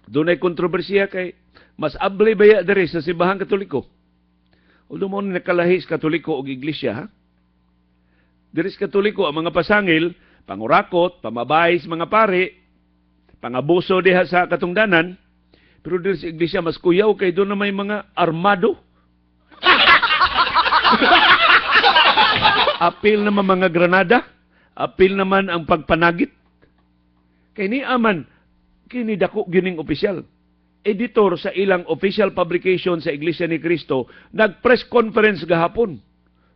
Dunay kontrobersiya kay mas abli baya diri sa simbahan Katoliko. Although mo nakalahi sa Katoliko og iglesia, ha? Diri sa Katoliko, ang mga pasangil, pangurakot, pamabay sa mga pari, pangabuso diha sa katungdanan, pero diri sa iglesia, mas kuyaw kay doon na may mga armado. Apil naman mga granada, apil naman ang pagpanagit. Kay ni aman, kini dako gining opisyal. Editor sa ilang official publication sa Iglesia ni Cristo, nag-press conference gahapon.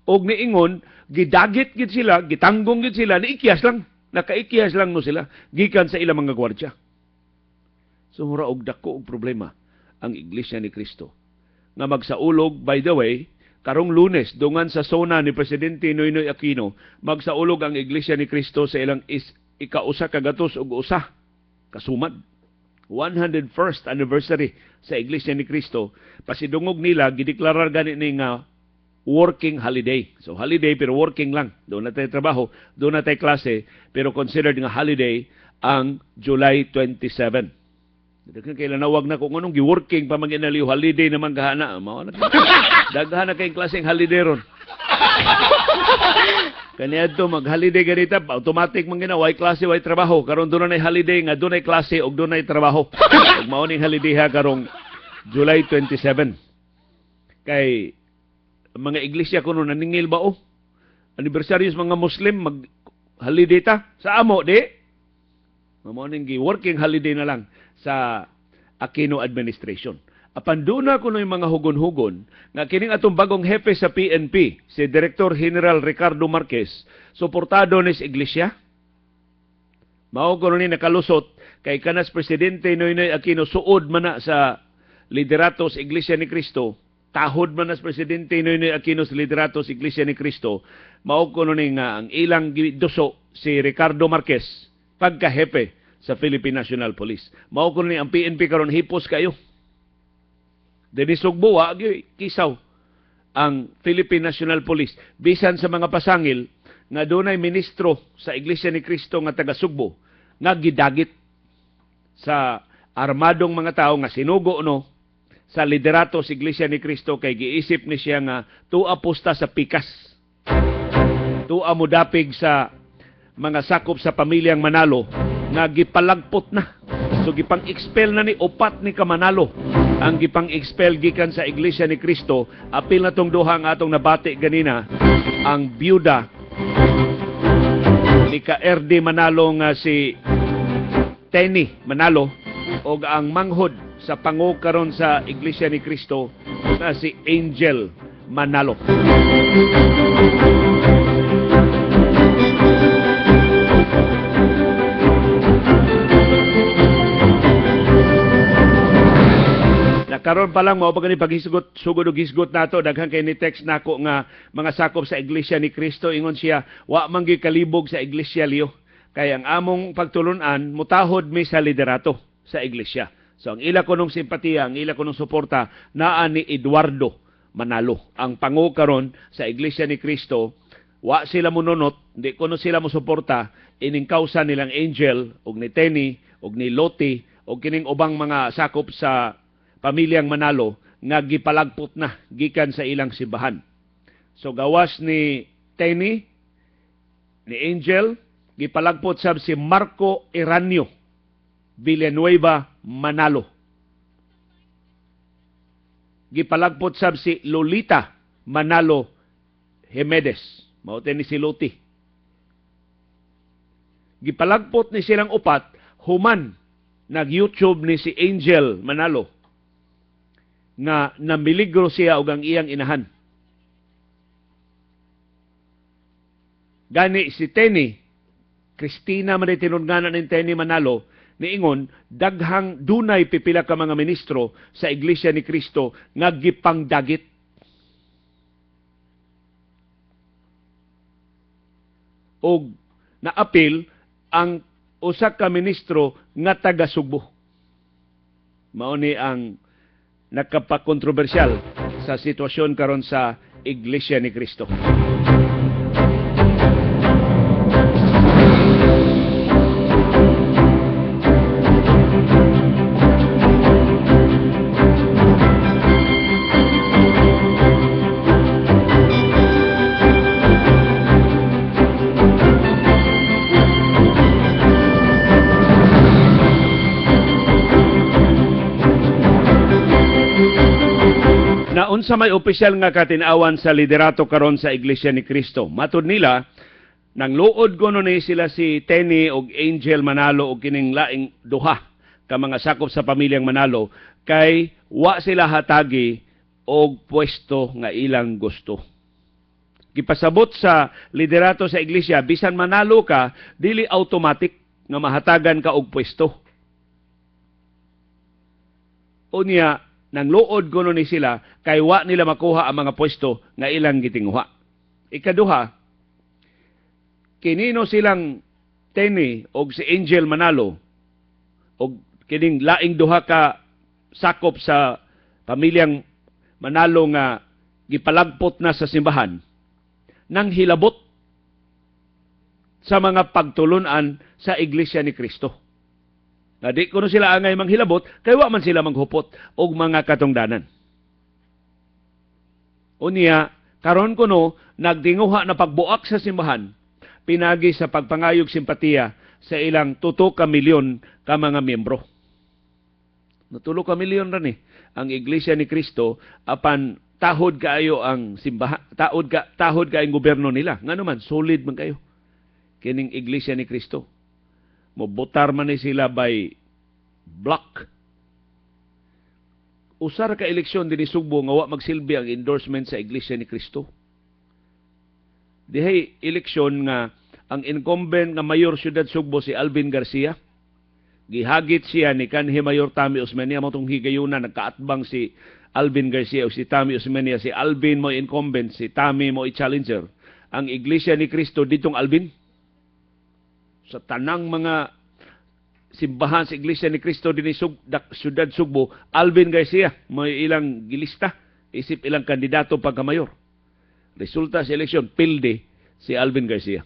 Og niingon, gidagit gid sila, gitanggong gid sila, niikyas lang. Nakaikyas lang no sila, gikan sa ilang mga gwardya. So mura og dako og problema ang Iglesia ni Cristo. Nga magsaulog, by the way, karong Lunes, dungan sa sona ni Presidente Noynoy Aquino, magsaulog ang Iglesia ni Cristo sa ilang ikausa kagatos og usa kasumad. 101st anniversary sa Iglesia ni Cristo. Pasidungog nila, gideklarar gani ni nga working holiday. So holiday pero working lang. Doon na tayo trabaho, doon na tayo klase, pero considered nga holiday ang July 27. Kailan nawag na kung anong gi-working pa mag-inaliw, holiday naman gahana. Daghana kayong klaseng holiday ron. Kaniya ito, mag-holiday ganita, automatic man gina, way klase, way trabaho. Karon doon na holiday, nga doon na klase, o doon na trabaho. Huwag mauning holiday ha, karong July 27. Kay, mga iglesia ko nun, naningil ba o? Anibersaryo sa mga Muslim, mag-holiday ta? Sa amo, di? Mauning working holiday na lang sa Aquino administration. Apan duna ko yung mga hugon-hugon nga kining atong bagong hepe sa PNP, si Director General Ricardo Marquez, suportado ni sa iglesia. Mao ko ni nakalusot kay kanas Presidente Noynoy Aquino suod man na sa liderato sa Iglesia ni Cristo, tahod man na sa Presidente Noynoy Aquino sa liderato sa Iglesia ni Cristo. Mao ko ni nga ang ilang duso si Ricardo Marquez pagka-hepe sa Philippine National Police. Mao ko ni ang PNP karon hipos kayo. Denisog buwa, kisaw ang Philippine National Police. Bisan sa mga pasangil, nga doon ay ministro sa Iglesia ni Cristo nga taga Sugbo, nga gidagit sa armadong mga tao nga sinugo no sa liderato sa Iglesia ni Cristo kay giisip ni siya nga tua pusta sa pikas. Tua mudapig sa mga sakop sa pamilyang Manalo nga gipalagpot na. So gipang-expel na ni upat ni Kamanalo ang gipang-expel gikan sa Iglesia ni Cristo. Apil na tong duha nga atong nabati ganina, ang byuda ni ka-RD Manalo nga si Tenny Manalo o ang manghod sa pangu karon sa Iglesia ni Cristo na si Angel Manalo. Karon pa lang mao pa gani paghisgot sugod og hisgot nato daghan kay ni text nako nga mga sakop sa Iglesia ni Cristo ingon siya wa man gyud kalibog sa iglesia liyo kay ang among pagtulunan mutahod mi sa liderato sa iglesia. So ang ila kunong simpatiya, ang ila kunong suporta naa ni Eduardo Manalo, ang pangu karon sa Iglesia ni Cristo. Wa sila mununot, di kuno sila mo suporta ining kausa nilang Angel og ni Tenny og ni Loti og kining ubang mga sakop sa pamilyang Manalo nga gipalagpot na gikan sa ilang simbahan. So gawas ni Tenny, ni Angel, gipalagpot sab si Marco Eranio Villanueva Manalo. Gipalagpot sab si Lolita Manalo Jimenez. Mao ni si Loti. Gipalagpot ni silang upat human nag-YouTube ni si Angel Manalo nga namiligro siya og ang iyang inahan. Gani si Tenny, Cristina man tinungganan ni Tenny Manalo, niingon daghang dunay pipila ka mga ministro sa Iglesia ni Cristo nga gipangdagit. Og naapil ang usa ka ministro nga taga Sugbo. Mao ni ang nagkapakontrobersyal sa sitwasyon karon sa Iglesia ni Cristo. unsa may opisyal nga katinawan sa liderato karon sa Iglesia ni Cristo. Matud nila, nang luod ko ni sila si Tenny og Angel Manalo og kining laing duha ka mga sakop sa pamilyang Manalo kay wa sila hatagi og pwesto nga ilang gusto. Gipasabot sa liderato sa iglesia, bisan manalo ka, dili automatic nga mahatagan ka og pwesto. Unya, nang luod ko ni sila, kay wa nila makuha ang mga pwesto nga ilang gitinguha. Ikaduha, kinino silang Tenny og si Angel Manalo og kining laing duha ka sakop sa pamilyang Manalo nga gipalagpot na sa simbahan nang hilabot sa mga pagtulunan sa Iglesia ni Cristo. Na di kuno sila angay manghilabot, kay wa man sila maghupot og mga katungdanan. Unya, karon kuno nagdinguha na pagbuak sa simbahan, pinagi sa pagpangayog simpatiya sa ilang 2 ka milyon ka mga miyembro. Na 2 ka milyon ran ang Iglesia ni Cristo apan tahod kaayo ang simbahan, tahod ka ang gobyerno nila. Nga naman, solid man kayo. Kining Iglesia ni Cristo. Mobotar man ni sila by block. Usar ka eleksyon din Sugbo nga wa magsilbi ang endorsement sa Iglesia ni Cristo. Dihay eleksyon nga ang incumbent nga mayor siyudad Sugbo si Alvin Garcia. Gihagit siya ni kanhi Mayor Tami Osmeña, matong higayuna nagkaatbang si Alvin Garcia o si Tami Osmeña. Si Alvin mo incumbent, si Tami mo i-challenger. Ang Iglesia ni Cristo ditong Alvin. Sa tanang mga simbahan sa Iglesia ni Cristo din siyudad Sugbo, Alvin Garcia mo ilang gilista. Isip ilang kandidato pagkamayor. Resulta sa eleksyon, pilde si Alvin Garcia.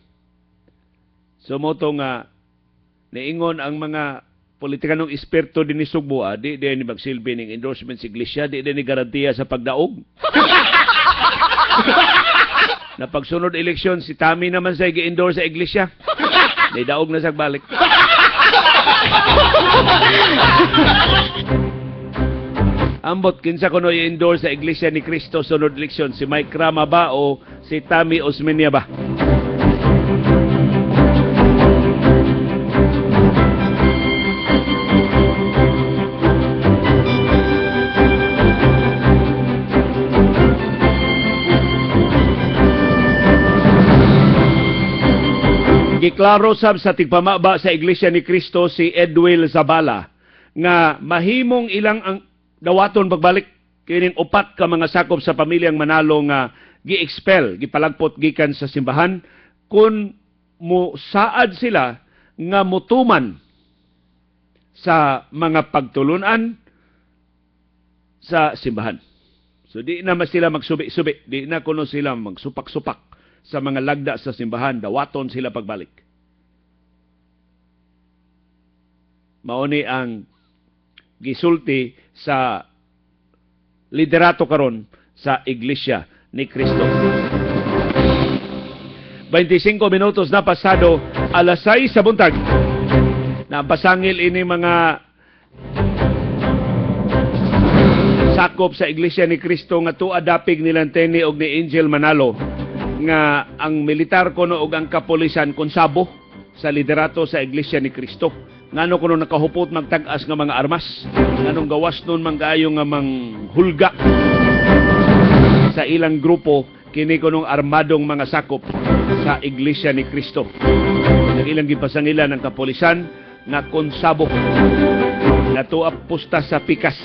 So mo nga niingon ang mga politikanong eksperto din ni Sugbo, di ni magsilbi ng endorsement sa iglesia, di ni garantiya sa pagdaog. Na pagsunod eleksyon, si Tami naman sa i-endorse sa iglesia. May daog na sa balik. Ambot, kinsa kuno i-endorse sa iglesia ni Cristo sunod eleksyon, si Mike Rama ba o si Tami Osmeña ba? Giklaro sab sa tigpamaba sa Iglesia ni Cristo si Edwil Zabala nga mahimong ilang ang dawaton pagbalik kining 4 ka mga sakop sa pamilyang Manalo nga gi-expel, gipalagpot gikan sa simbahan kung saad sila nga mutuman sa mga pagtulunan sa simbahan. So di na sila magsubi-subi, di na kuno sila magsupak-supak sa mga lagda sa simbahan, dawaton sila pagbalik. Mauni ang gisulti sa liderato karon sa Iglesia ni Cristo. 25 minutos na pasado, alas 6 sa buntag. Napasangil ini mga sakop sa Iglesia ni Cristo nga tuadapig nilang Tenny og ni Angel Manalo nga ang militar kuno og ang kapolisan konsabo sa liderato sa Iglesia ni Cristo. Ngano kuno nakahupot magtag-as nga mga armas, nganong gawas nun man kaayo nga manghulga sa ilang grupo kini kunong armadong mga sakop sa Iglesia ni Cristo. Ang ilang gipasangilan ng kapolisan nga konsabo na tuapusta sa pikas,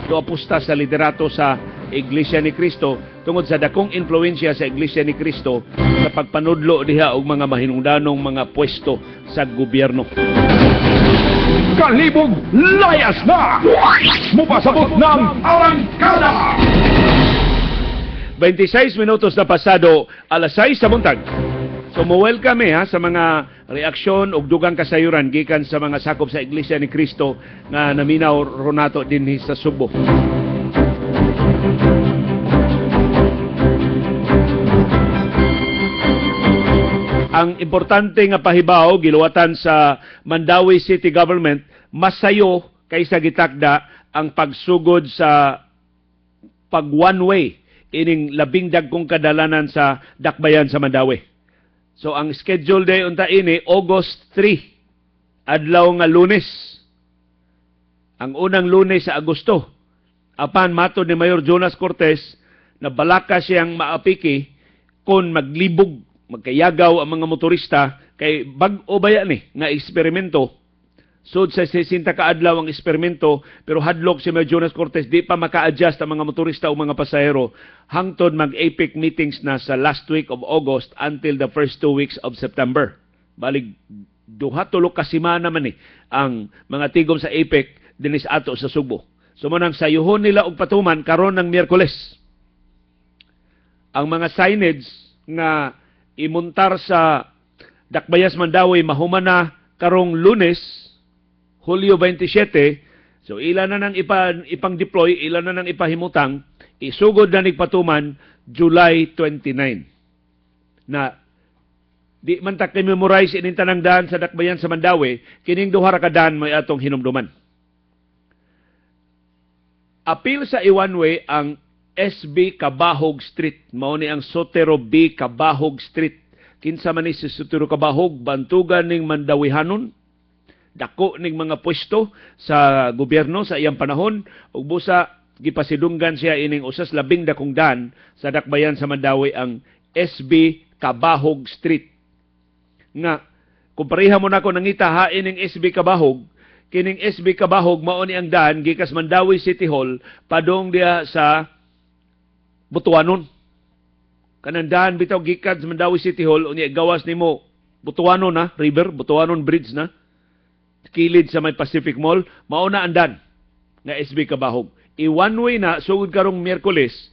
tuapusta sa liderato sa Iglesia ni Cristo tungod sa dakong influensya sa Iglesia ni Cristo sa pagpanudlo diha og mga mahinungdanong mga pwesto sa gobyerno. Kalibog layas na! Mupasabot ng Arangkada! 26 minutos na pasado, alas 6 sa buntag. So, welcome sa mga reaksyon o dugang kasayuran gikan sa mga sakop sa Iglesia ni Cristo nga naminaw ronato din sa Sugbo. Ang importante nga pahibaw giluwatan sa Mandawi City Government, masayo kaysa gitakda ang pagsugod sa pag one way ining labing dagkong kadalanan sa dakbayan sa Mandawi. So ang schedule day unta ini August 3, adlaw nga Lunes. Ang unang Lunes sa Agosto. Apan matod ni Mayor Jonas Cortez na balaka siyang maapiki kung maglibog, magkayagaw ang mga motorista kay bag-o baya ni nga eksperimento. Sud sa 60 ka adlaw ang eksperimento, pero hadlok si Mayor Jonas Cortez di pa maka-adjust ang mga motorista o mga pasahero hangtod mag-APEC meetings na sa last week of August until the first 2 weeks of September. Balig duha-tulo ka semana man ang mga tigom sa APEC dinis ato sa Subo. So mo nang sayuhon nila og patuman karon ng Miyerkules. Ang mga signage nga imuntar sa Dakbayas Mandawi mahuman na karong Lunes Hulyo 27, so ilan na nang ipang-deploy, ilan na nang ipahimutang, isugod na nigpatuman July 29. Na di man ta memorize ining tanang daan sa Dakbayan sa Mandawi, kining duha ra ka daan may atong hinumduman. Apil sa i-one-way ang SB Cabahog Street, mao ni ang Sotero B Cabahog Street. Kinsa man ni si Sotero Cabahog, bantugan ning Mandawihanon, dako ning mga pwesto sa gobyerno sa iyang panahon ug busa gipasidunggan siya ining usas labing dakong daan sa Dakbayan sa Mandawi ang SB Cabahog Street. Nga kung pareha mo nako nangita hain ning SB Cabahog, kining SB Cabahog mao ni ang daan gikas Mandawi City Hall padong diha sa Butuanon. Kanang daan bitaw gikan sa Mandawi City Hall unya gawas nimo Butuanon na river, Butuanon Bridge na kilid sa may Pacific Mall, mauna andan nga SB Cabahog. I-one way na, sugod karong Miyerkules,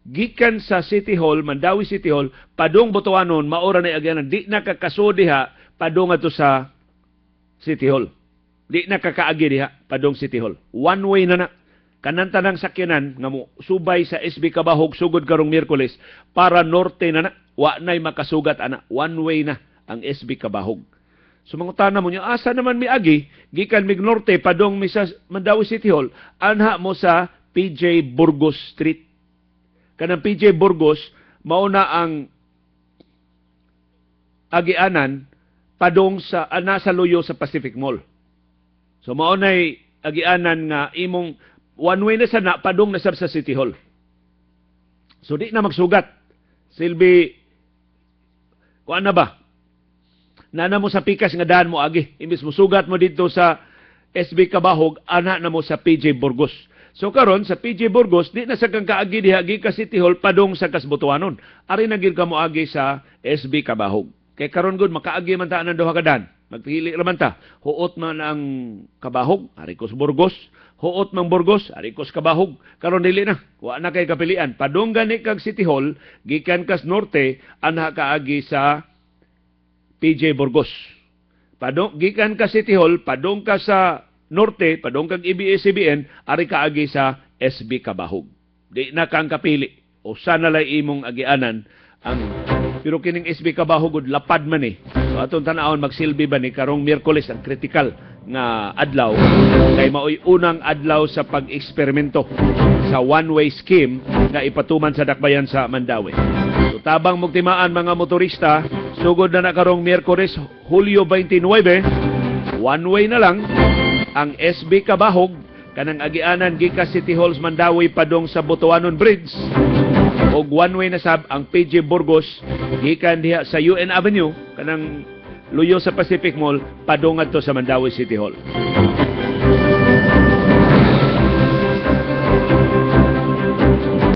gikan sa City Hall, Mandawi City Hall, padong Butuanon, maura na agyanan, di nakakaso diha, padong ato sa City Hall. Di nakakaagi diha, padong City Hall. One way na na. Kananta ng sakyanan, nga mo, subay sa SB Cabahog, sugod karong Miyerkules, para norte na na, wa na'y makasugat ana. One way na ang SB Cabahog. So mangutana mo niya, asa naman mi agi, gikan mig norte, padong mi sa Mandawi City Hall, anha mo sa PJ Burgos Street. Kanang PJ Burgos, mauna ang agianan, padong sa, nasa luyo sa Pacific Mall. So maunay agianan nga imong one way na sana, padong nasab sa City Hall. So di na magsugat. Silbi, kuan na ba? Nana mo sa pikas nga daan mo agi. Imbis mo sugat mo dito sa SB Cabahog, ana na mo sa PJ Burgos. So karon sa PJ Burgos, di na sa kang kaagi diha ka City Hall padong sa Kasbutuanon. Ari na gid ka mo agi sa SB Cabahog. Kay karon gud makaagi man ta ang duha ka daan. Magpili ra man ta. Huot man ang Cabahog, ari kos Burgos. Huot mang Burgos, ari kos Cabahog. Karon dili na. Wa na kay kapilian. Padong gani kag City Hall, gikan kas norte, anha kaagi sa PJ Burgos. Padong gikan ka City Hall, padong ka sa norte, padong kag ABS-CBN, ari kaagi sa SB Cabahog. Di na kang kapili. O sana lay imong agianan ang pero kining SB Cabahog lapad man eh. So atong tan-awon magsilbi ba ni karong Miyerkules ang critical nga adlaw kay maoy unang adlaw sa pag-eksperimento sa one-way scheme nga ipatuman sa Dakbayan sa Mandawi. So tabang mugtimaan mga motorista, sugod na karong Miyerkules, Hulyo 29, one-way na lang ang SB Cabahog kanang agianan gikan City Halls Mandawi padong sa Butuanon Bridge. Og one-way na sab ang PJ Burgos gikan diha sa UN Avenue kanang luyo sa Pacific Mall padong adto sa Mandawi City Hall.